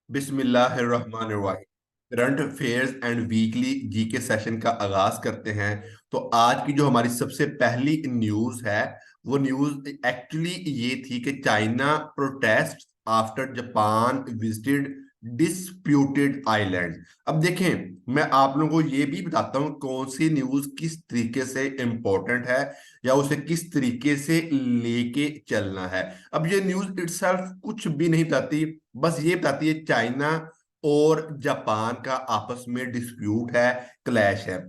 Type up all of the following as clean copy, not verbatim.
बिस्मिल्लाहिर्रहमानिर्रहीम। Current affairs and weekly GK session का आगाज करते हैं। तो आज की जो हमारी सबसे पहली न्यूज है वो न्यूज एक्चुअली ये थी कि China protest after Japan visited disputed island. अब देखें, मैं आप लोगों को ये भी बताता हूँ कौन सी न्यूज किस तरीके से इंपॉर्टेंट है या उसे किस तरीके से लेके चलना है। अब ये न्यूज इटसेल्फ कुछ भी नहीं बताती, बस ये बताती है चाइना और जापान का आपस में डिस्प्यूट है, क्लैश है।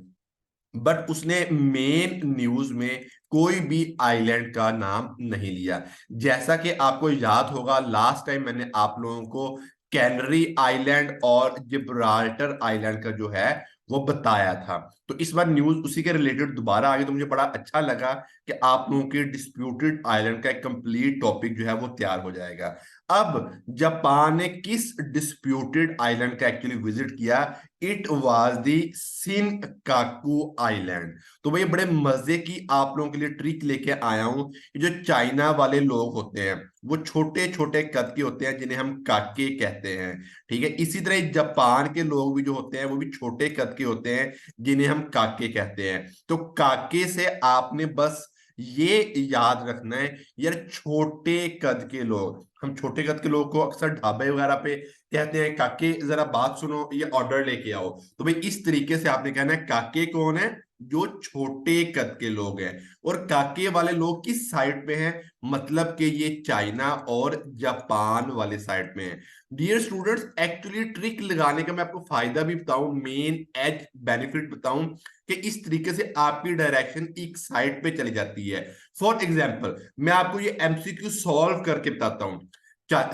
बट उसने मेन न्यूज में कोई भी आइलैंड का नाम नहीं लिया। जैसा कि आपको याद होगा, लास्ट टाइम मैंने आप लोगों को कैनरी आइलैंड और जिब्राल्टर आइलैंड का जो है वो बताया था। तो इस बार न्यूज उसी के रिलेटेड दोबारा आ गई, तो मुझे बड़ा अच्छा लगा कि आप लोगों के डिस्प्यूटेड आइलैंड का एक कंप्लीट टॉपिक जो है वो तैयार हो जाएगा। अब जापान ने किस डिस्प्यूटेड आइलैंड का एक्चुअली विजिट किया? It was the Senkaku island. तो भाई बड़े मजे की आप लोगों के लिए ट्रिक लेके आया हूं। ये जो चाइना वाले लोग होते हैं वो छोटे छोटे कद के होते हैं, जिन्हें हम काके कहते हैं। ठीक है, इसी तरह जापान के लोग भी जो होते हैं वो भी छोटे कद के होते हैं, जिन्हें हम काके कहते हैं। तो काके से आपने बस ये याद रखना है यार, छोटे कद के लोग, हम छोटे कद के लोग को अक्सर ढाबे वगैरह पे कहते हैं काके जरा बात सुनो, ये ऑर्डर लेके आओ। तो भाई इस तरीके से आपने कहना है काके कौन है? जो छोटे कद के लोग हैं। और काके वाले लोग किस साइड पे हैं? मतलब कि ये चाइना और जापान वाले साइड में है। डियर स्टूडेंट्स, एक्चुअली ट्रिक लगाने का मैं आपको फायदा भी बताऊं, मेन एज बेनिफिट बताऊं कि इस तरीके से आपकी डायरेक्शन एक साइड पे चली जाती है। फॉर एग्जाम्पल मैं आपको ये एमसीक्यू सॉल्व करके बताता हूं।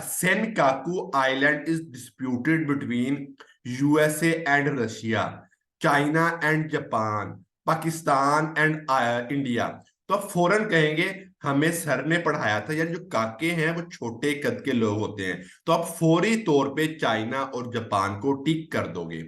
Senkaku island is disputed between USA and Russia, China and Japan, Pakistan and India. तो आप फौरन कहेंगे हमें सर ने पढ़ाया था यार, जो काके हैं वो छोटे कद के लोग होते हैं। तो आप फौरी तौर पे चाइना और जापान को टिक कर दोगे।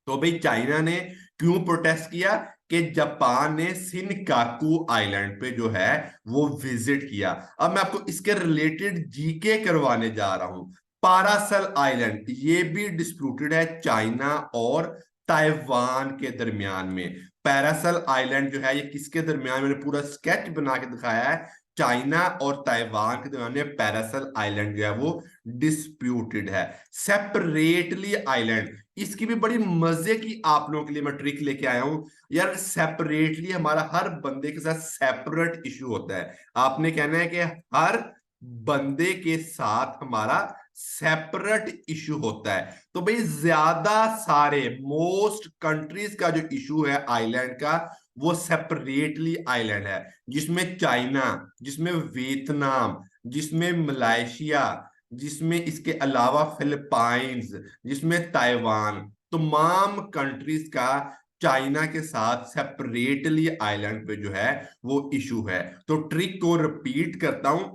तो भाई चाइना ने क्यों प्रोटेस्ट किया? कि जापान ने सिनकाकू आइलैंड पे जो है वो विजिट किया। अब मैं आपको इसके रिलेटेड जीके करवाने जा रहा हूं। पारासल आइलैंड ये भी डिस्प्यूटेड है चाइना और ताइवान के दरमियान में। पैरासल आइलैंड जो है ये किसके दरमियान, मैंने पूरा स्केच बना के दिखाया है। चाइना और ताइवान के दरमियान में पैरासल आइलैंड जो है वो डिस्प्यूटेड है। सेपरेटली आइलैंड, इसकी भी बड़ी मजे की आप लोगों के लिए मैं ट्रिक लेके आया हूं। यार सेपरेटली हमारा हर बंदे के साथ सेपरेट इशू होता है। आपने कहना है कि हर बंदे के साथ हमारा सेपरेट इशू होता है। तो भाई ज्यादा सारे मोस्ट कंट्रीज का जो इशू है आइलैंड का, वो सेपरेटली आइलैंड है, जिसमें चाइना, जिसमें वियतनाम, जिसमें मलाइशिया, जिसमें इसके अलावा फिलीपाइंस, जिसमें ताइवान, तमाम कंट्रीज का चाइना के साथ सेपरेटली आइलैंड पे जो है वो इशू है। तो ट्रिक को रिपीट करता हूं,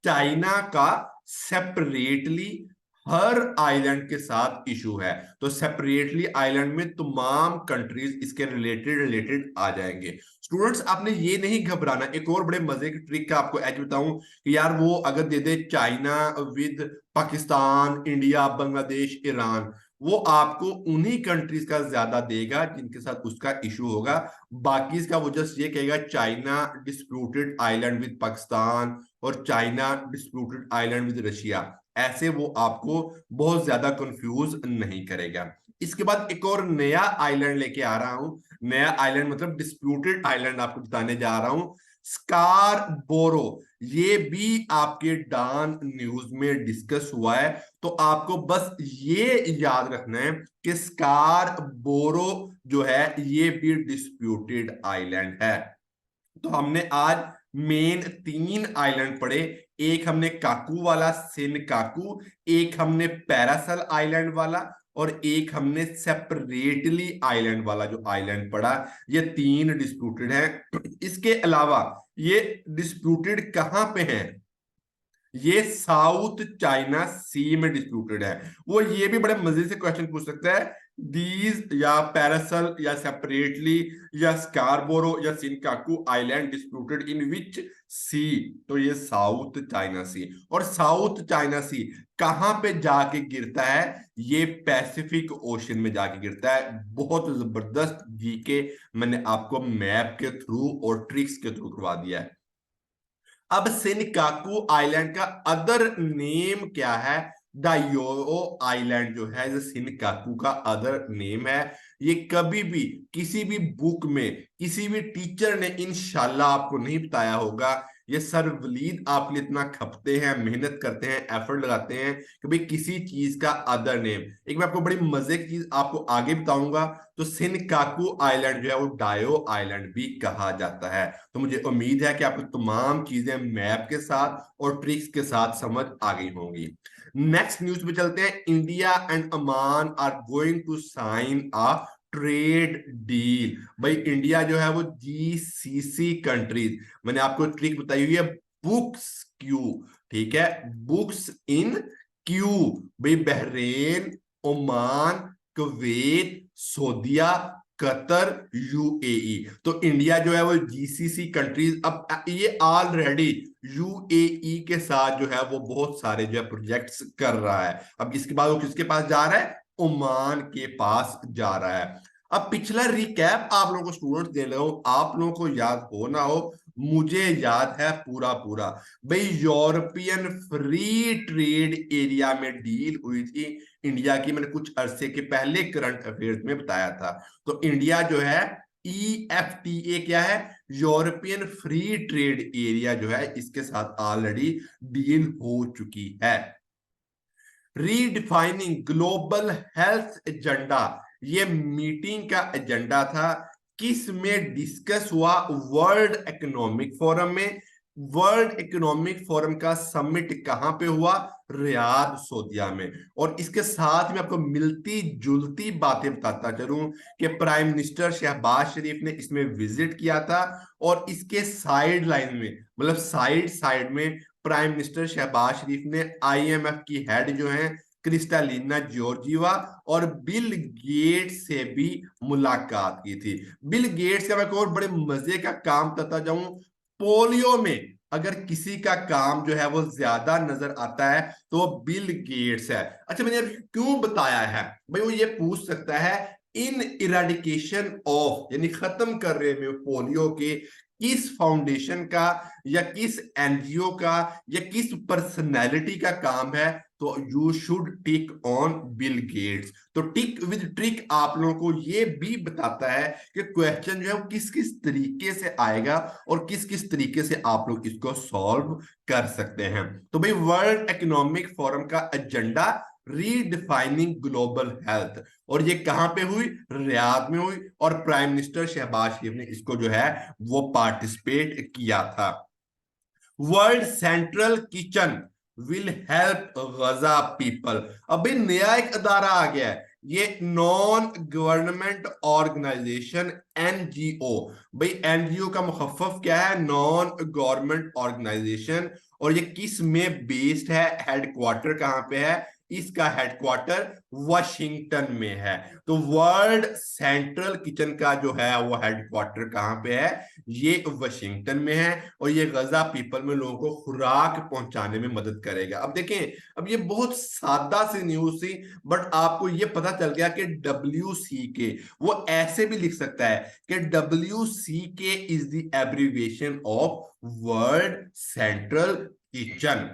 चाइना का सेपरेटली हर आइलैंड के साथ इशू है। तो सेपरेटली आइलैंड में तमाम कंट्रीज इसके रिलेटेड रिलेटेड आ जाएंगे। स्टूडेंट्स आपने ये नहीं घबराना। एक और बड़े मजे की ट्रिक का आपको एज बताऊं कि यार वो अगर दे दे China with Pakistan, India, Bangladesh, Iran, वो आपको उन्हीं कंट्रीज का ज्यादा देगा जिनके साथ उसका इशू होगा। बाकी इसका वो जस्ट ये कहेगा China disputed island with Pakistan और China disputed island with Russia. ऐसे वो आपको बहुत ज्यादा कंफ्यूज नहीं करेगा। इसके बाद एक और नया आइलैंड लेके आ रहा हूं। नया आइलैंड मतलब डिस्प्यूटेड आइलैंड आपको बताने जा रहा हूं, स्कारबोरो। ये भी आपके डान न्यूज में डिस्कस हुआ है। तो आपको बस ये याद रखना है कि स्कारबोरो जो है ये भी डिस्प्यूटेड आइलैंड है। तो हमने आज मेन तीन आइलैंड पढ़े। एक हमने काकू वाला सिन काकू, एक हमने पैरासल आइलैंड वाला, और एक हमने सेपरेटली आइलैंड वाला जो आइलैंड पढ़ा। ये तीन डिस्प्यूटेड हैं। इसके अलावा ये डिस्प्यूटेड कहां पे हैं? ये साउथ चाइना सी में डिस्प्यूटेड है। वो ये भी बड़े मजे से क्वेश्चन पूछ सकता है, दीज या पैरासल या सेपरेटली या स्कारबोरो या सिनकाकू आइलैंड डिस्प्यूटेड इन विच सी। तो ये साउथ चाइना सी, और साउथ चाइना सी कहां पे जाके गिरता है? ये पैसिफिक ओशन में जाके गिरता है। बहुत जबरदस्त जीके मैंने आपको मैप के थ्रू और ट्रिक्स के थ्रू करवा दिया है। अब सिनकाकू आइलैंड का अदर नेम क्या है? डायोओ आइलैंड जो है, जो सिनकाकू का अदर नेम है। ये कभी भी किसी भी बुक में किसी भी टीचर ने इंशाल्लाह आपको नहीं बताया होगा। ये सर वलीद आप इतना खपते हैं, मेहनत करते हैं, एफर्ट लगाते हैं कि भाई किसी चीज का अदर नेम। एक मैं आपको बड़ी मजे की चीज आपको आगे बताऊंगा। तो सिनकाकू आइलैंड जो है वो डायो आइलैंड भी कहा जाता है। तो मुझे उम्मीद है कि आपको तमाम चीजें मैप के साथ और ट्रिक्स के साथ समझ आ गई होंगी। नेक्स्ट न्यूज पे चलते हैं। India and Oman are going to sign a trade deal. भाई इंडिया जो है वो जीसीसी कंट्रीज, मैंने आपको ट्रिक बताई हुई है, बुक्स क्यू, ठीक है, बुक्स इन क्यू। भाई Bahrain, Oman, Kuwait, Saudia, Qatar, UAE. तो इंडिया जो है वो जीसीसी कंट्रीज, अब ये ऑलरेडी यूएई के साथ जो है वो बहुत सारे जो है प्रोजेक्ट्स कर रहा है। अब इसके बाद वो किसके पास जा रहा है? ओमान के पास जा रहा है। अब पिछला रिकैप आप लोगों को स्टूडेंट्स दे रहा हूं, आप लोगों को याद हो ना हो, मुझे याद है पूरा पूरा। भाई यूरोपियन फ्री ट्रेड एरिया में डील हुई थी इंडिया की, मैंने कुछ अरसे के पहले करंट अफेयर्स में बताया था। तो इंडिया जो है, EFTA क्या है? यूरोपियन फ्री ट्रेड एरिया जो है, इसके साथ ऑलरेडी डील हो चुकी है। रीडिफाइनिंग ग्लोबल हेल्थ एजेंडा, ये मीटिंग का एजेंडा था। किस में डिस्कस हुआ? वर्ल्ड इकोनॉमिक फोरम में। वर्ल्ड इकोनॉमिक फोरम का समिट कहां पे हुआ? रियाद, सऊदीया में। और इसके साथ में आपको मिलती जुलती बातें बताता चलूं कि प्राइम मिनिस्टर शहबाज शरीफ ने इसमें विजिट किया था, और इसके साइड लाइन में, मतलब साइड साइड में, प्राइम मिनिस्टर शहबाज शरीफ ने आईएमएफ की हेड जो है क्रिस्टालिना जॉर्जिवा और बिल गेट्स से भी मुलाकात की थी। बिल गेट्स का मैं और बड़े मजे का काम बताता जाऊं, पोलियो में अगर किसी का काम जो है वो ज्यादा नजर आता है तो वो बिल गेट्स है। अच्छा, मैंने क्यों बताया है? भाई वो ये पूछ सकता है, इन इराडिकेशन ऑफ, यानी खत्म कर रहे में पोलियो के, किस फाउंडेशन का या किस एनजीओ का या किस पर्सनैलिटी का काम है? तो you should tick on Bill Gates. तो टिक विद ट्रिक आप लोगों को ये भी बताता है कि क्वेश्चन जो है वो किस किस तरीके से आएगा और किस किस तरीके से आप लोग इसको सॉल्व कर सकते हैं। तो भाई वर्ल्ड इकोनॉमिक फोरम का एजेंडा, रीडिफाइनिंग ग्लोबल हेल्थ, और ये कहां पे हुई? रियाद में हुई, और प्राइम मिनिस्टर शहबाज शरीफ ने इसको जो है वो पार्टिसिपेट किया था। World central kitchen will help Gaza people. अभी नया एक अदारा आ गया है, ये नॉन गवर्नमेंट ऑर्गेनाइजेशन, एनजीओ। भाई एनजीओ का मुखफ़्फ़ क्या है? Non government organisation. और ये किस में बेस्ड है? हेडक्वार्टर कहां पे है? इसका हेडक्वार्टर वाशिंगटन में है। तो वर्ल्ड सेंट्रल किचन का जो है वो हेडक्वार्टर कहां पे है? ये वाशिंगटन में है। और ये गजा पीपल में लोगों को खुराक पहुंचाने में मदद करेगा। अब देखें, अब ये बहुत सादा सी न्यूज थी, बट आपको ये पता चल गया कि WCK वो ऐसे भी लिख सकता है कि WCK is the abbreviation of world central kitchen.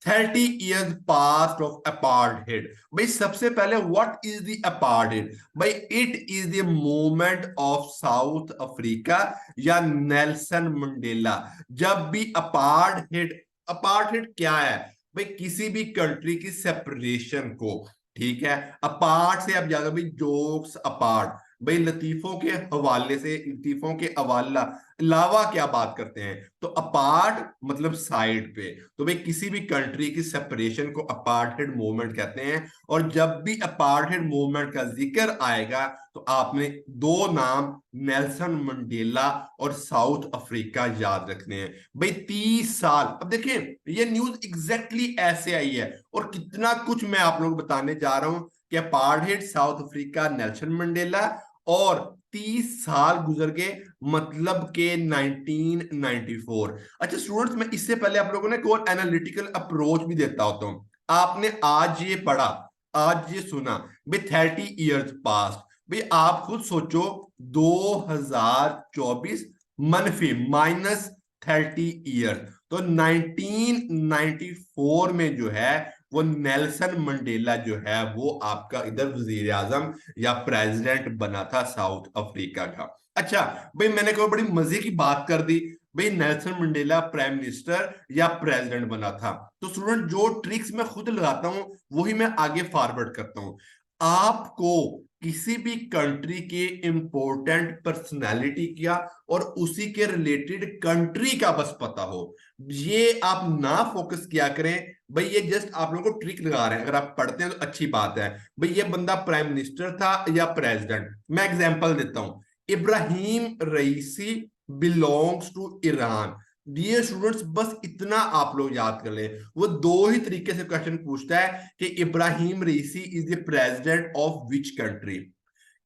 30 years past of apartheid। भाई सबसे पहले व्हाट इज द apartheid? भाई it is the movement of south Africa या नेल्सन मंडेला। जब भी अपार्थहेड, अपार्थहेड क्या है? भाई किसी भी कंट्री की सेपरेशन को, ठीक है, अपार्ट से अब ज्यादा, भाई जोक्स अपार्ट, भाई लतीफों के हवाले से, लतीफों के अवाला अलावा क्या बात करते हैं, तो अपार्ट मतलब साइड पे। तो भाई किसी भी कंट्री की सेपरेशन को अपार्थेड मूवमेंट कहते हैं। और जब भी अपार्थेड मूवमेंट का जिक्र आएगा तो आपने दो नाम नेल्सन मंडेला और साउथ अफ्रीका याद रखने हैं। भाई 30 साल, अब देखें ये न्यूज एग्जैक्टली ऐसे आई है और कितना कुछ मैं आप लोगों को बताने जा रहा हूं कि apartheid south Africa Nelson Mandela, और 30 साल गुजर गए मतलब के 1994। अच्छा स्टूडेंट्स, मैं इससे पहले आप लोगों ने एक और एनालिटिकल अप्रोच भी देता होता हूं। आपने आज ये पढ़ा, आज ये सुना, भाई 30 ईयर्स पास्ट। भाई आप खुद सोचो, 2024 मनफी -30 ईयर, तो 1994 में जो है वो नेल्सन मंडेला जो है वो आपका इधर वजीर आजम या प्रेसिडेंट बना था साउथ अफ्रीका का। अच्छा भाई, मैंने कोई बड़ी मजे की बात कर दी, भाई नेल्सन मंडेला प्राइम मिनिस्टर या प्रेसिडेंट बना था। तो स्टूडेंट जो ट्रिक्स मैं खुद लगाता हूं वही मैं आगे फॉरवर्ड करता हूं। आपको किसी भी कंट्री के इंपॉर्टेंट पर्सनालिटी का और उसी के रिलेटेड कंट्री का बस पता हो, ये आप ना फोकस किया करें। भाई ये जस्ट आप लोगों को ट्रिक लगा रहे हैं, अगर आप पढ़ते हैं तो अच्छी बात है। भाई ये बंदा प्राइम मिनिस्टर था या प्रेसिडेंट, मैं एग्जांपल देता हूं, Ibrahim Raisi belongs to Iran. Dear students, बस इतना आप लोग याद कर लें। वो दो ही तरीके से क्वेश्चन पूछता है कि Ibrahim Raisi is the president of which country.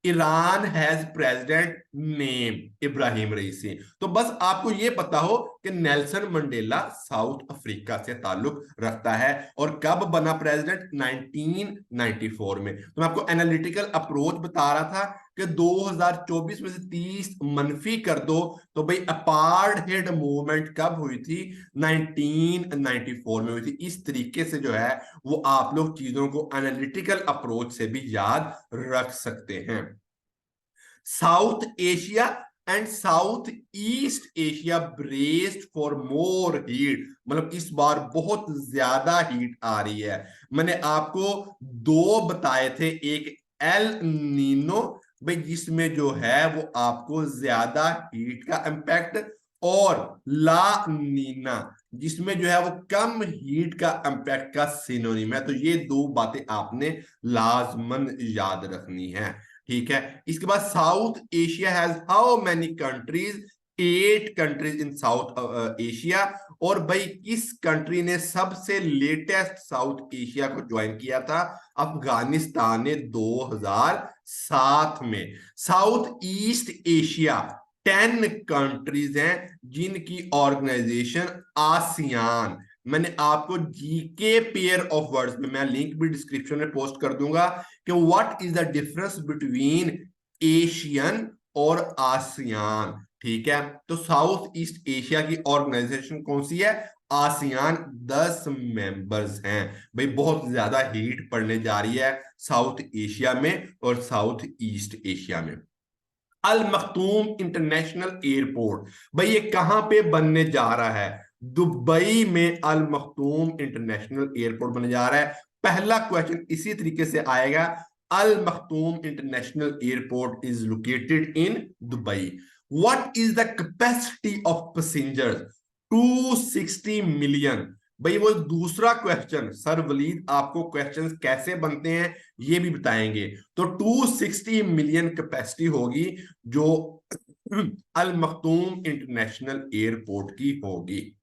Iran has president name Ibrahim Raisi. तो बस आपको यह पता हो कि नेल्सन मंडेला साउथ अफ्रीका से ताल्लुक रखता है और कब बना प्रेसिडेंट, 1994 में। तो मैं आपको एनालिटिकल अप्रोच बता रहा था कि 2024 में से 30 मनफी कर दो तो भाई अपार्थेड मूवमेंट कब हुई थी, 1994 में हुई थी। इस तरीके से जो है वो आप लोग चीजों को एनालिटिकल अप्रोच से भी याद रख सकते हैं। South Asia and south east Asia braced for more heat, मतलब इस बार बहुत ज्यादा हीट आ रही है। मैंने आपको दो बताए थे, एक एल नीनो भाई जिसमें जो है वो आपको ज्यादा हीट का इंपैक्ट, और ला नीना जिसमें जो है वो कम हीट का इंपैक्ट का सिनोनिम है। तो ये दो बातें आपने लाजमन याद रखनी है, ठीक है। इसके बाद south Asia has how many countries, 8 countries in south Asia. और भाई किस कंट्री ने सबसे लेटेस्ट साउथ एशिया को ज्वाइन किया था, अफगानिस्तान ने 2007 में। साउथ ईस्ट एशिया 10 कंट्रीज हैं जिनकी ऑर्गेनाइजेशन आसियान। मैंने आपको जीके पेयर ऑफ वर्ड्स में, मैं लिंक भी डिस्क्रिप्शन में पोस्ट कर दूंगा कि what is the difference between Asian और आसियान, ठीक है। तो साउथ ईस्ट एशिया की ऑर्गेनाइजेशन कौन सी है, आसियान, 10 मेंबर्स हैं। भाई बहुत ज्यादा हीट पड़ने जा रही है साउथ एशिया में और साउथ ईस्ट एशिया में। अल मखतूम इंटरनेशनल एयरपोर्ट, भाई ये कहां पे बनने जा रहा है, दुबई में अल मखतूम इंटरनेशनल एयरपोर्ट बनने जा रहा है। पहला क्वेश्चन इसी तरीके से आएगा, Al Maktoum international airport is located in Dubai. What is the capacity of passengers, 260 million. भाई वो दूसरा क्वेश्चन, सर वलीद आपको क्वेश्चंस कैसे बनते हैं ये भी बताएंगे। तो 260 मिलियन कैपेसिटी होगी जो अल मखतूम इंटरनेशनल एयरपोर्ट की होगी।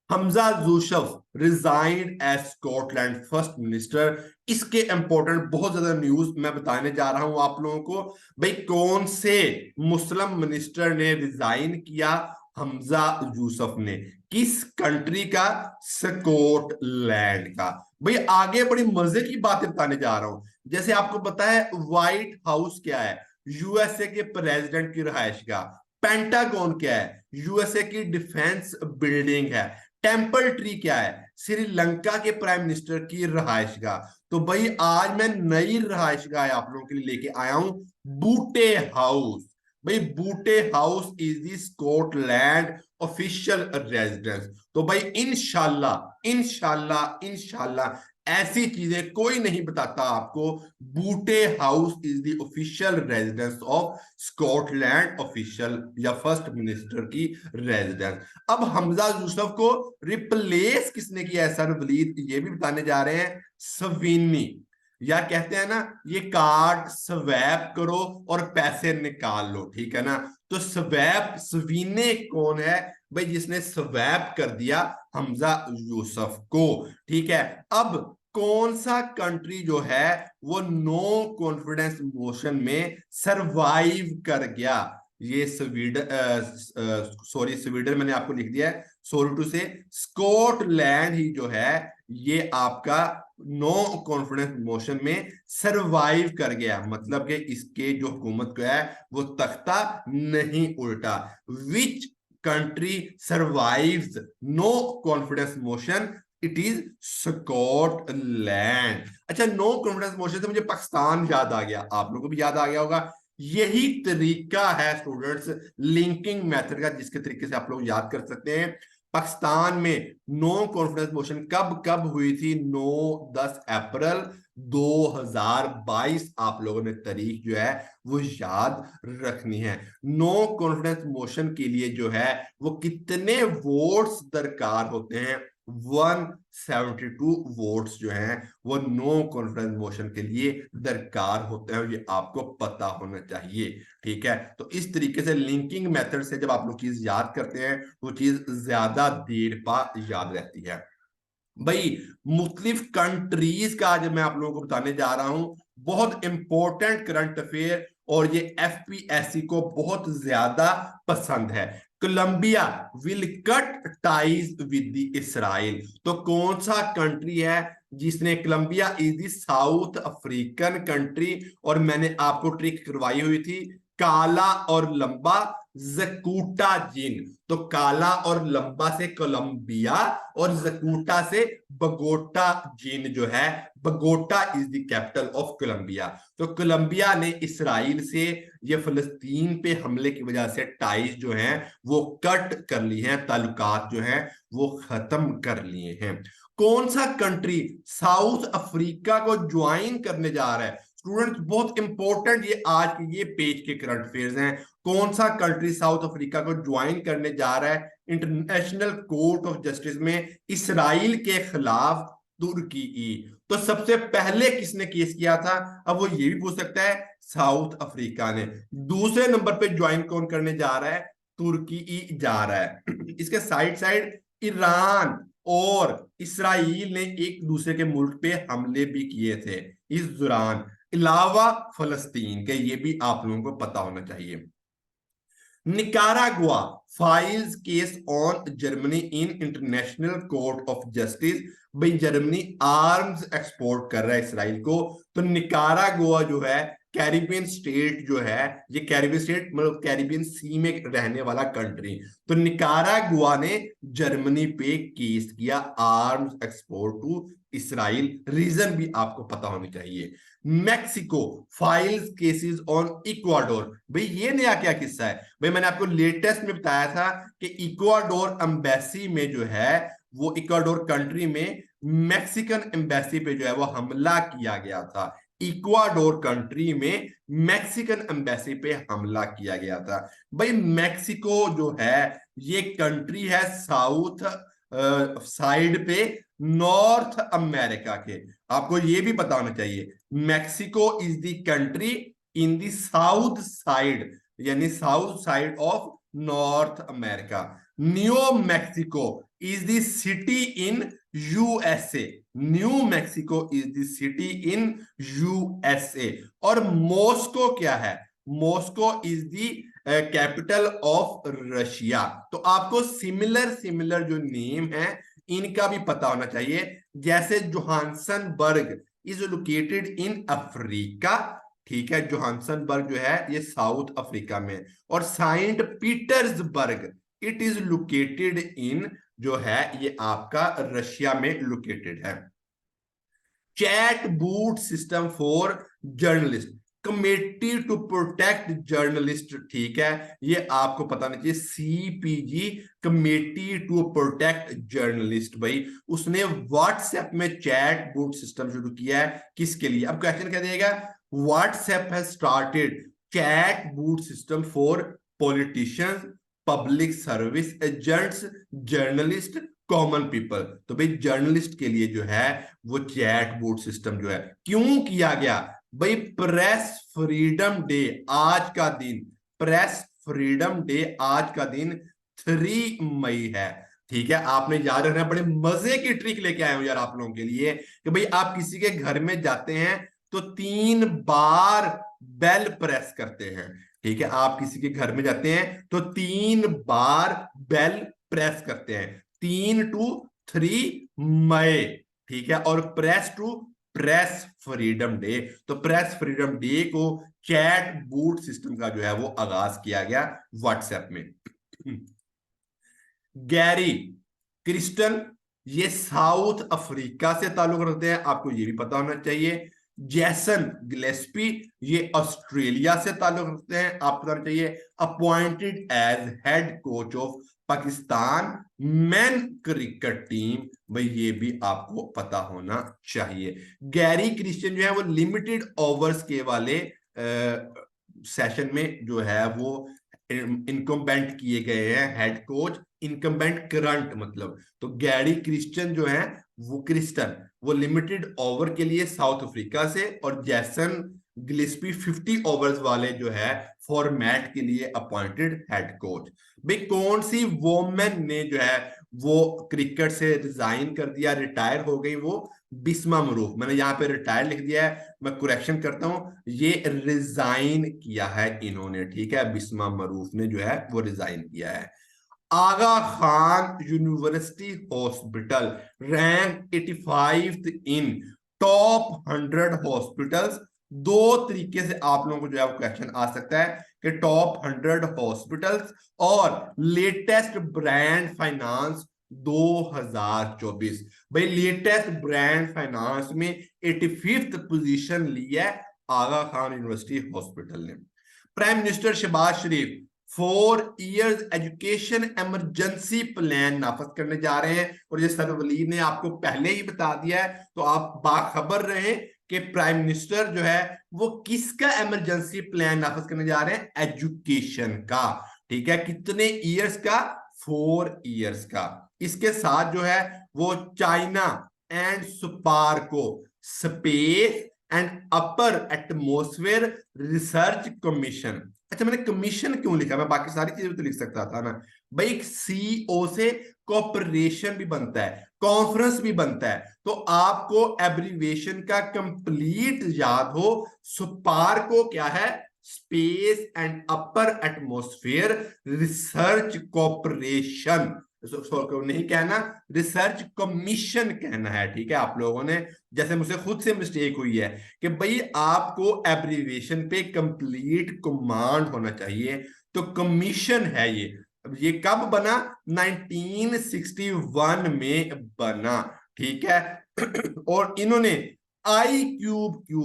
Hamza Yousaf resigned as Scotland first minister. इसके इंपॉर्टेंट बहुत ज्यादा न्यूज मैं बताने जा रहा हूं आप लोगों को। भाई कौन से मुस्लिम मिनिस्टर ने रिजाइन किया, हमजा यूसुफ ने, किस कंट्री का, स्कॉटलैंड का। भाई आगे बड़ी मजे की बातें बताने जा रहा हूं। जैसे आपको पता है व्हाइट हाउस क्या है, यूएसए के प्रेसिडेंट की रिहाइश का। पेंटागन क्या है, यूएसए की डिफेंस बिल्डिंग है। टेम्पल ट्री क्या है, श्रीलंका के प्राइम मिनिस्टर की रिहाइशगाह। तो भाई आज मैं नई रिहाइशगाह आप लोगों के लिए लेके आया हूं, बूटे हाउस। भाई बूटे house is the Scotland official residence. तो भाई इंशाल्लाह इंशाल्लाह इंशाल्लाह ऐसी चीजें कोई नहीं बताता आपको। बूटे house is the official residence of Scotland official या फर्स्ट मिनिस्टर की रेजिडेंस। अब हमजा यूसुफ को रिप्लेस किसने किया है सर वलीद, ये भी बताने जा रहे हैं। सवीनी, या कहते हैं ना ये कार्ड स्वैप करो और पैसे निकाल लो, ठीक है ना। तो स्वैप सवीने कौन है भाई, जिसने स्वैप कर दिया हमजा यूसुफ को, ठीक है। अब कौन सा कंट्री जो है वो नो कॉन्फिडेंस मोशन में सरवाइव कर गया, ये स्वीडन, सॉरी स्वीडन मैंने आपको लिख दिया है, सॉरी टू से स्कॉटलैंड ही जो है ये आपका नो कॉन्फिडेंस मोशन में सरवाइव कर गया, मतलब कि इसके जो हुकूमत को है वो तख्ता नहीं उल्टा। Which country survives no confidence motion, it is Scotland. अच्छा, नो कॉन्फिडेंस मोशन से मुझे पाकिस्तान याद आ गया, आप लोगों को भी याद आ गया होगा। यही तरीका है स्टूडेंट्स लिंकिंग मेथड का, जिसके तरीके से आप लोग याद कर सकते हैं। पाकिस्तान में नो कॉन्फिडेंस मोशन कब कब हुई थी, 9-10 अप्रैल 2022। आप लोगों ने तारीख जो है वो याद रखनी है। नो कॉन्फिडेंस मोशन के लिए जो है वो कितने वोट्स दरकार होते हैं, 172 वोट्स जो हैं वो नो कॉन्फिडेंस मोशन के लिए दरकार होते हैं, ये आपको पता होना चाहिए, ठीक है। तो इस तरीके से लिंकिंग मेथड से जब आप लोग चीज याद करते हैं वो चीज ज्यादा देर पा याद रहती है। भाई मुख्तलिफ कंट्रीज का आज मैं आप लोगों को बताने जा रहा हूं, बहुत इंपॉर्टेंट करंट अफेयर, और ये एफपीएससी को बहुत ज्यादा पसंद है। Colombia will cut ties with the Israel. तो कौन सा कंट्री है जिसने, Colombia is the south African country, और मैंने आपको ट्रिक करवाई हुई थी, काला और लंबा जकूटा जीन। तो काला और लंबा से कोलंबिया, और जकूटा से बगोटा जीन जो है, Bogota is the capital of Colombia. तो कोलंबिया ने इसराइल से ये फलस्तीन पे हमले की वजह से टाइज जो हैं वो कट कर ली हैं, ताल्लुकात जो हैं वो खत्म कर लिए हैं। कौन सा कंट्री साउथ अफ्रीका को ज्वाइन करने जा रहा है स्टूडेंट्स, बहुत इंपॉर्टेंट ये आज के ये पेज के करंट अफेयर्स हैं। कौन सा कंट्री साउथ अफ्रीका को ज्वाइन करने जा रहा है इंटरनेशनल कोर्ट ऑफ जस्टिस में इसराइल के खिलाफ, तुर्की। तो सबसे पहले किसने केस किया था, अब वो ये भी पूछ सकता है, साउथ अफ्रीका ने। दूसरे नंबर पे ज्वाइन कौन करने जा रहा है, तुर्की जा रहा है। इसके साइड साइड ईरान और इसराइल ने एक दूसरे के मुल्क पे हमले भी किए थे इस दौरान, अलावा फलस्तीन के, ये भी आप लोगों को पता होना चाहिए। Nicaragua files case on Germany in international court of justice. भाई जर्मनी आर्म्स एक्सपोर्ट कर रहा है इसराइल को, तो निकारागुआ जो है कैरिबियन स्टेट जो है, ये कैरिबियन स्टेट मतलब कैरिबियन सी में रहने वाला कंट्री, तो निकारागुआ ने जर्मनी पे केस किया arms export to Israel. Reason भी आपको पता होनी चाहिए। Mexico files cases on Ecuador. भाई ये नया क्या किस्सा है, भाई मैंने आपको लेटेस्ट में बताया था कि इक्वाडोर एम्बेसी में जो है वो इक्वाडोर कंट्री में मैक्सिकन एम्बेसी पे जो है वो हमला किया गया था। इक्वाडोर कंट्री में मैक्सिकन एम्बेसी पे हमला किया गया था। भाई मैक्सिको जो है ये कंट्री है साउथ साइड पे नॉर्थ अमेरिका के, आपको ये भी पता होना चाहिए। Mexico is the country in the south side, यानी south side of North America. New Mexico is the city in USA. New Mexico is the city in USA. और मॉस्को क्या है, Moscow is the capital of Russia. तो आपको similar similar जो name है इनका भी पता होना चाहिए, जैसे जोहान्सनबर्ग इज लोकेटेड इन अफ्रीका, ठीक है, जोहान्सनबर्ग जो है ये साउथ अफ्रीका में, और Saint Petersburg it is located in जो है ये आपका रशिया में लोकेटेड है। Chat bot system for journalist, committee to protect journalist, ठीक है, ये आपको पता नहीं चाहिए, CPG, committee to protect journalist. भाई उसने व्हाट्सएप में चैट बोट सिस्टम शुरू किया है, किसके लिए? अब क्वेश्चन क्या देगा, WhatsApp has started chat bot system for politicians, public service agents, journalist, common people. तो भाई जर्नलिस्ट के लिए जो है वो चैट बोट सिस्टम जो है क्यों किया गया? भाई प्रेस फ्रीडम डे आज का दिन, प्रेस फ्रीडम डे आज का दिन 3 मई है, ठीक है। आपने याद रखना, बड़े मजे की ट्रिक लेके आए हूं यार आप लोगों के लिए, कि भाई आप किसी के घर में जाते हैं तो 3 बार बेल प्रेस करते हैं, ठीक है। आप किसी के घर में जाते हैं तो 3 बार बेल प्रेस करते हैं, 3 to 3 मई, ठीक है। और press to press freedom day, तो प्रेस फ्रीडम डे को चैट बूट सिस्टम का जो है वो आगाज किया गया व्हाट्सएप में। गैरी क्रिस्टन, ये साउथ अफ्रीका से ताल्लुक रखते हैं, आपको ये भी पता होना चाहिए। जैसन गिलेस्पी, ये ऑस्ट्रेलिया से ताल्लुक रखते हैं, आपको पता होना चाहिए। Appointed as head coach of Pakistan men cricket team, भाई ये भी आपको पता होना चाहिए। गैरी क्रिस्टियन जो है वो लिमिटेड ओवर्स के वाले सेशन में जो है वो इनकम्बेंट किए गए हैं हेड कोच, इनकम्बेंट करंट मतलब। तो गैरी क्रिस्टियन जो है वो क्रिस्टन, वो लिमिटेड ओवर के लिए साउथ अफ्रीका से, और जैसन गिलिस्पी 50 ओवर्स वाले जो है फॉर्मेट के लिए अपॉइंटेड हेड कोच। भाई कौन सी वोमेन ने जो है वो क्रिकेट से रिजाइन कर दिया, रिटायर हो गई? वो बिस्मा मरूफ, मैंने यहाँ पे रिटायर लिख दिया है, मैं कुरेक्शन करता हूं, ये रिजाइन किया है इन्होंने, ठीक है। बिस्मा मरूफ ने जो है वो रिजाइन किया है। Aga Khan university hospital rank 85th in top 100 hospitals. दो तरीके से आप लोगों को जो है वो क्वेश्चन आ सकता है कि टॉप 100 हॉस्पिटल्स और लेटेस्ट ब्रांड फाइनेंस 2024। भाई लेटेस्ट ब्रांड फाइनेंस में 85th पोजीशन ली है आगा खान यूनिवर्सिटी हॉस्पिटल ने। प्राइम मिनिस्टर शहबाज शरीफ 4 years एजुकेशन इमरजेंसी प्लान नाफज करने जा रहे हैं, और ये सर वलीद ने आपको पहले ही बता दिया है, तो आप बाखबर रहे कि प्राइम मिनिस्टर जो है वो किसका इमरजेंसी प्लान नाफज करने जा रहे हैं? एजुकेशन का, ठीक है। कितने ईयर्स का? 4 years का। इसके साथ जो है वो China and Sparco space and upper atmosphere research commission. अच्छा मैंने कमीशन क्यों लिखा, मैं बाकी सारी चीजें तो लिख सकता था ना। भाई सीओ से कॉर्पोरेशन भी बनता है, कॉन्फ्रेंस भी बनता है, तो आपको एब्रीवेशन का कंप्लीट याद हो। स्पार्को क्या है? Space and upper atmosphere research corporation, नहीं कहना रिसर्च कमीशन कहना है, ठीक है। आप लोगों ने, जैसे मुझसे खुद से मिस्टेक हुई है कि भाई आपको एब्रीवेशन पे कंप्लीट कमांड होना चाहिए, तो कमीशन है ये। अब ये कब बना? 1961 में बना, ठीक है। और इन्होंने आई क्यूब क्यू,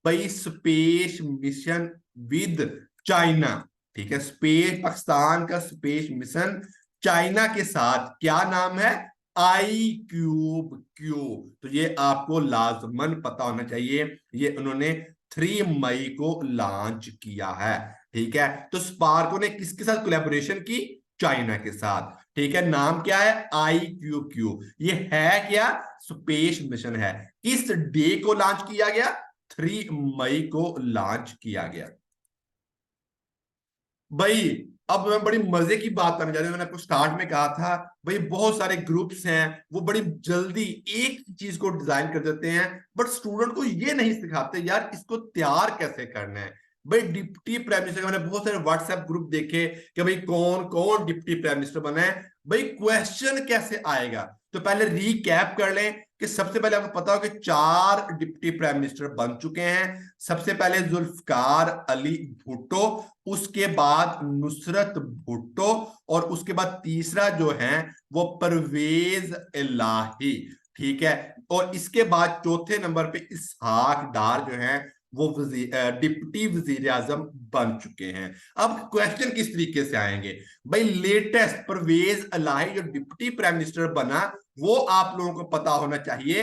भाई स्पेस मिशन विद चाइना, ठीक है। स्पेस, पाकिस्तान का स्पेस मिशन चाइना के साथ क्या नाम है? आई क्यूब क्यू। तो ये आपको लाजमन पता होना चाहिए, ये उन्होंने 3 मई को लॉन्च किया है, ठीक है। तो स्पार्को ने किसके साथ कोलैबोरेशन की? चाइना के साथ, ठीक है। नाम क्या है? आई क्यूब क्यू। ये है क्या? स्पेस मिशन है। किस डे को लॉन्च किया गया? 3 मई को लॉन्च किया गया। भाई अब मैं बड़ी मजे की बात करने जा रही हूँ। मैंने आपको स्टार्ट में कहा था भाई बहुत सारे ग्रुप्स हैं वो बड़ी जल्दी एक चीज को डिजाइन कर देते हैं, बट स्टूडेंट को ये नहीं सिखाते यार इसको तैयार कैसे करना है। भाई डिप्टी प्राइम मिनिस्टर का मैंने बहुत सारे व्हाट्सएप ग्रुप देखे कि भाई कौन कौन डिप्टी प्राइम मिनिस्टर बना है, भाई क्वेश्चन कैसे आएगा। तो पहले रीकैप कर लें कि सबसे पहले आपको पता हो कि 4 डिप्टी प्राइम मिनिस्टर बन चुके हैं। सबसे पहले जुल्फकार अली भुट्टो, उसके बाद नुसरत भुट्टो, और उसके बाद तीसरा जो है वो परवेज इलाही, ठीक है। और इसके बाद चौथे नंबर पे इसहाक डार जो है वो डिप्टी वजीर आजम बन चुके हैं। अब क्वेश्चन किस तरीके से आएंगे भाई, लेटेस्ट परवेज इलाही जो डिप्टी प्राइम मिनिस्टर बना, वो आप लोगों को पता होना चाहिए।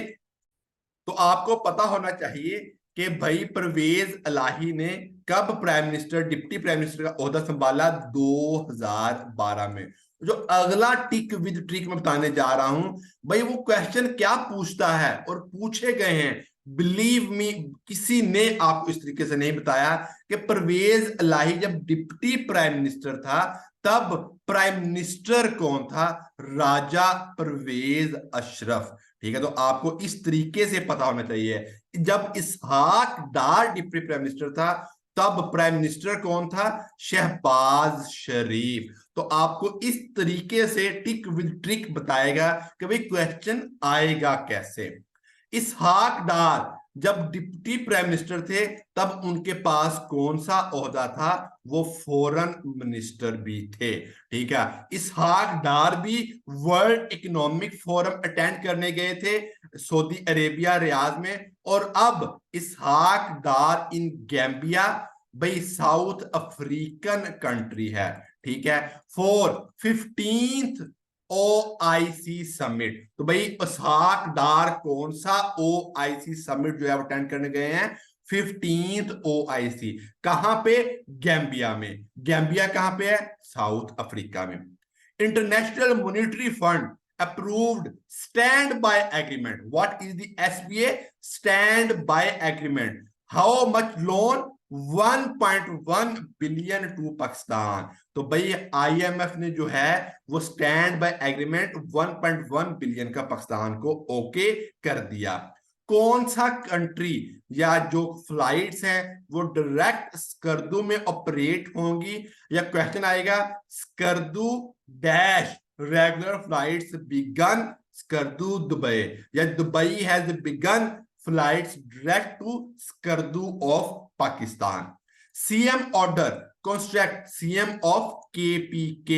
तो आपको पता होना चाहिए कि भाई परवेज इलाही ने कब prime minister deputy prime minister का ओहदा संभाला, 2012 में। जो अगला टिक विद ट्रिक मैं बताने जा रहा हूं भाई, वो क्वेश्चन क्या पूछता है और पूछे गए हैं, बिलीव मी, किसी ने आपको इस तरीके से नहीं बताया कि परवेज इलाही जब डिप्टी प्राइम मिनिस्टर था तब प्राइम मिनिस्टर कौन था, राजा परवेज अशरफ। ठीक है, तो आपको इस तरीके से पता होना चाहिए। जब इसहाक डार डिप्टी प्राइम मिनिस्टर था तब प्राइम मिनिस्टर कौन था, शहबाज शरीफ। तो आपको इस तरीके से टिक विद ट्रिक बताएगा कि भाई क्वेश्चन आएगा कैसे। इसहाक डार जब डिप्टी प्राइम मिनिस्टर थे तब उनके पास कौन सा ओहदा था, वो फॉरेन मिनिस्टर भी थे। ठीक है, इसहाक डार भी वर्ल्ड इकोनॉमिक फोरम अटेंड करने गए थे सऊदी अरेबिया रियाद में। और अब इसहाक डार इन गैम्बिया, भाई साउथ अफ्रीकन कंट्री है। ठीक है, फॉर 15th OIC समिट। तो भाई इसहाक डार कौन सा OIC समिट जो है अटेंड करने गए हैं, 15th OIC। कहां पे, गैम्बिया में। गैम्बिया कहां पे है, साउथ अफ्रीका में। International monetary fund approved standby agreement. What is the SBA? Standby agreement. How much loan? 1.1 billion to Pakistan. तो भाई IMF ने जो है वो स्टैंड बाय एग्रीमेंट 1.1 बिलियन का पाकिस्तान को ओके कर दिया। कौन सा कंट्री या जो फ्लाइट्स हैं वो डायरेक्ट स्कर्दू में ऑपरेट होंगी, या क्वेश्चन आएगा Skardu dash regular flights began Skardu Dubai, या Dubai has began flights direct to Skardu of Pakistan. CM order construct, CM of KPK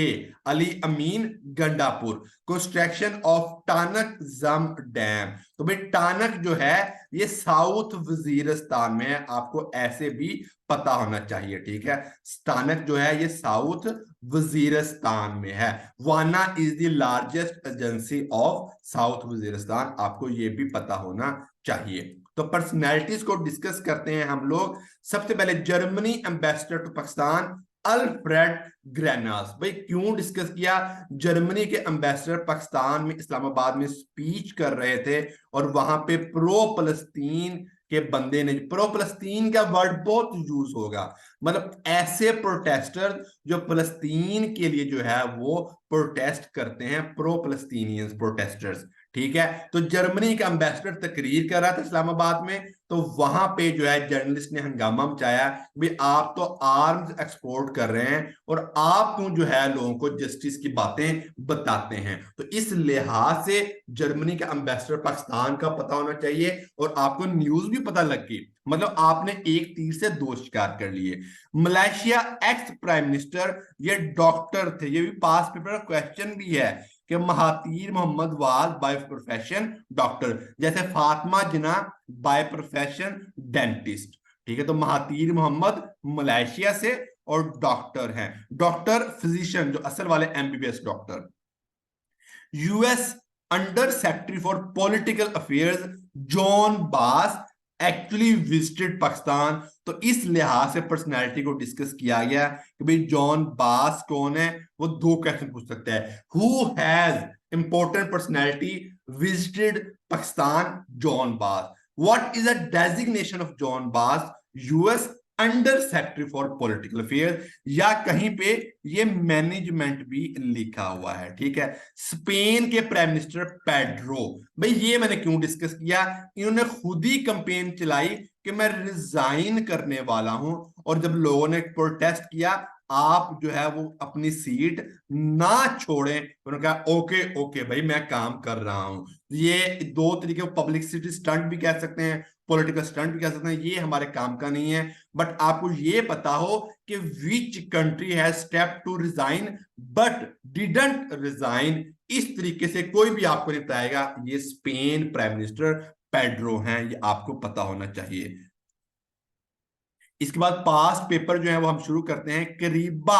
Ali Amin Gandapur, construction of Tank Zam dam. तो भाई टानक जो है ये साउथ वजीरिस्तान में है, आपको ऐसे भी पता होना चाहिए। ठीक है, टानक जो है ये साउथ वजीरिस्तान में है। वाना is the largest agency of south Waziristan, आपको ये भी पता होना चाहिए। तो पर्सनैलिटीज को डिस्कस करते हैं हम लोग। सबसे पहले Germany ambassador to Pakistan Alfred Grannas. भाई क्यों डिस्कस किया, जर्मनी के एम्बेसडर पाकिस्तान में इस्लामाबाद में स्पीच कर रहे थे और वहां पे प्रो फलस्तीन के बंदे ने, प्रो फलस्तीन का वर्ड बहुत यूज होगा, मतलब ऐसे प्रोटेस्टर जो फलस्तीन के लिए जो है वो प्रोटेस्ट करते हैं, प्रो फलस्तीनियंस प्रोटेस्टर्स। ठीक है, तो जर्मनी का एम्बेसडर तकरीर कर रहा था इस्लामाबाद में, तो वहां पे जो है जर्नलिस्ट ने हंगामा मचाया, भाई आप तो आर्म्स एक्सपोर्ट कर रहे हैं और आप क्यों जो है लोगों को जस्टिस की बातें बताते हैं। तो इस लिहाज से जर्मनी का एम्बेसडर पाकिस्तान का पता होना चाहिए और आपको न्यूज भी पता लग गई, मतलब आपने एक तीर से दो शिकार कर लिए। मलेशिया एक्स प्राइम मिनिस्टर ये डॉक्टर थे, ये भी पास पेपर क्वेश्चन भी है कि Mahathir Mohamad was by profession doctor, जैसे Fatima Jinnah by profession dentist. ठीक है, तो महातीर मोहम्मद मलेशिया से और डॉक्टर हैं, डॉक्टर फिजिशियन जो असल वाले MBBS doctor. US under secretary for political affairs John बास एक्चुअली विजिटेड पाकिस्तान। तो इस लिहाज से पर्सनैलिटी को डिस्कस किया गया कि भाई जॉन बास कौन है, वो दो क्वेश्चन पूछ सकते हैं। Who has important personality visited Pakistan, John Bass. What is the designation of John Bass, US under secretary for political affair, या कहीं पे ये मैनेजमेंट भी लिखा हुआ है। ठीक है, स्पेन के प्राइम मिनिस्टर पेड्रो, भाई ये मैंने क्यों डिस्कस किया, इन्होंने खुद ही कंपेन चलाई कि मैं रिजाइन करने वाला हूं, और जब लोगों ने प्रोटेस्ट किया आप जो है वो अपनी सीट ना छोड़ें, उन्होंने कहा ओके ओके भाई मैं काम कर रहा हूं। ये दो तरीके पब्लिसिटी स्टंट भी कह सकते हैं, पॉलिटिकल स्टंट भी कह सकते हैं, ये हमारे काम का नहीं है। बट आपको ये पता हो कि which country has step to resign but didn't resign, इस तरीके से कोई भी आपको नहीं बताएगा, ये स्पेन प्राइम मिनिस्टर पेड्रो हैं, ये आपको पता होना चाहिए। इसके बाद पास्ट पेपर जो है वो हम शुरू करते हैं। Kariba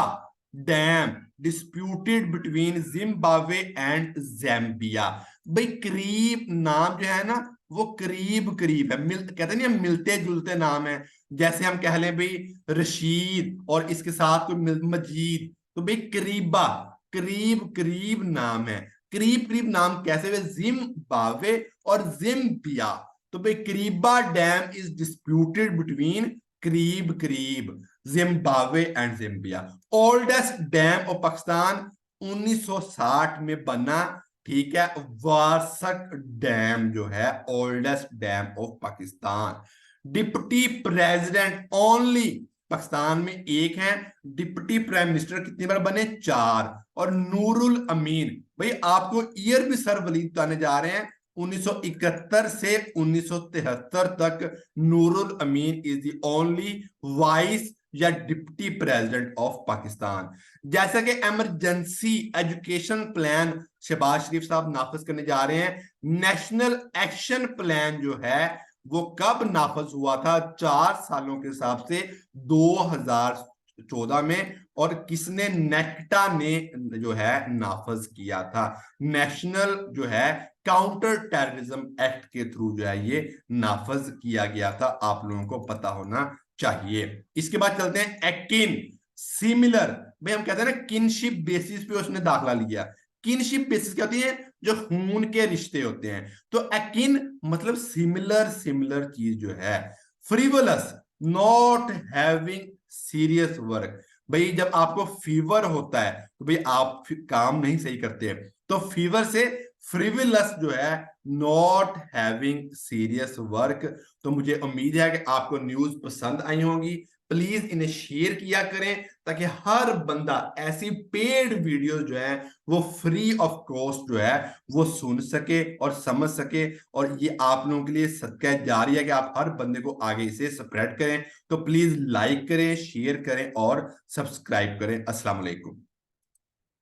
dam disputed between Zimbabwe and Zambia. भाई करीब नाम जो है ना वो करीब करीब है, कहते नहीं मिलते जुलते नाम है। जैसे हम कह लें भाई रशीद और इसके साथ कोई मजीद, तो भाई करीबा करीब करीब नाम है। करीब करीब नाम कैसे हुए? जिम्बाब्वे और जिम्बिया। तो भाई Kariba dam is disputed between करीब करीब Zimbabwe and Zambia. Oldest dam of Pakistan 1960 में बना, ठीक है। वारसक डैम जो है oldest dam of Pakistan. Deputy president only Pakistan में एक है। डिप्टी प्राइम मिनिस्टर कितनी बार बने? 4। और नूरुल अमीन, भाई आपको ईयर भी सर वलीद बताने जा रहे हैं, 1971 से 1973 तक नूरुल अमीन इज द ओनली वाइस या डिप्टी प्रेसिडेंट ऑफ पाकिस्तान। जैसा कि इमरजेंसी एजुकेशन प्लान शहबाज शरीफ साहब नाफिज करने जा रहे हैं, नेशनल एक्शन प्लान जो है वो कब नाफिज हुआ था? 4 सालों के हिसाब से 2014 में। और किसने? नेक्टा ने जो है नाफिज किया था। नेशनल जो है काउंटर टेररिज्म एक्ट के थ्रू जो है ये नाफिज किया गया था, आप लोगों को पता होना चाहिए। इसके बाद चलते हैं एकिन सिमिलर। भाई हम कहते हैं ना किनशिप बेसिस पे उसने दाखिला लिया। किनशिप बेसिस क्या होती है? जो खून के रिश्ते होते हैं। तो एकिन मतलब सिमिलर, सिमिलर चीज जो है। फ्रीवलस नॉट हैविंग सीरियस वर्क। भाई जब आपको फीवर होता है तो भाई आप काम नहीं सही करते हैं, तो फीवर से फ्रीविलस जो है नॉट हैविंग सीरियस वर्क। तो मुझे उम्मीद है कि आपको न्यूज पसंद आई होगी। प्लीज इन्हें शेयर किया करें ताकि हर बंदा ऐसी पेड वीडियो जो है वो फ्री ऑफ कॉस्ट जो है वो सुन सके और समझ सके। और ये आप लोगों के लिए सदका जारी है कि आप हर बंदे को आगे इसे स्प्रेड करें। तो प्लीज लाइक करें, शेयर करें और सब्सक्राइब करें। अस्सलाम वालेकुम।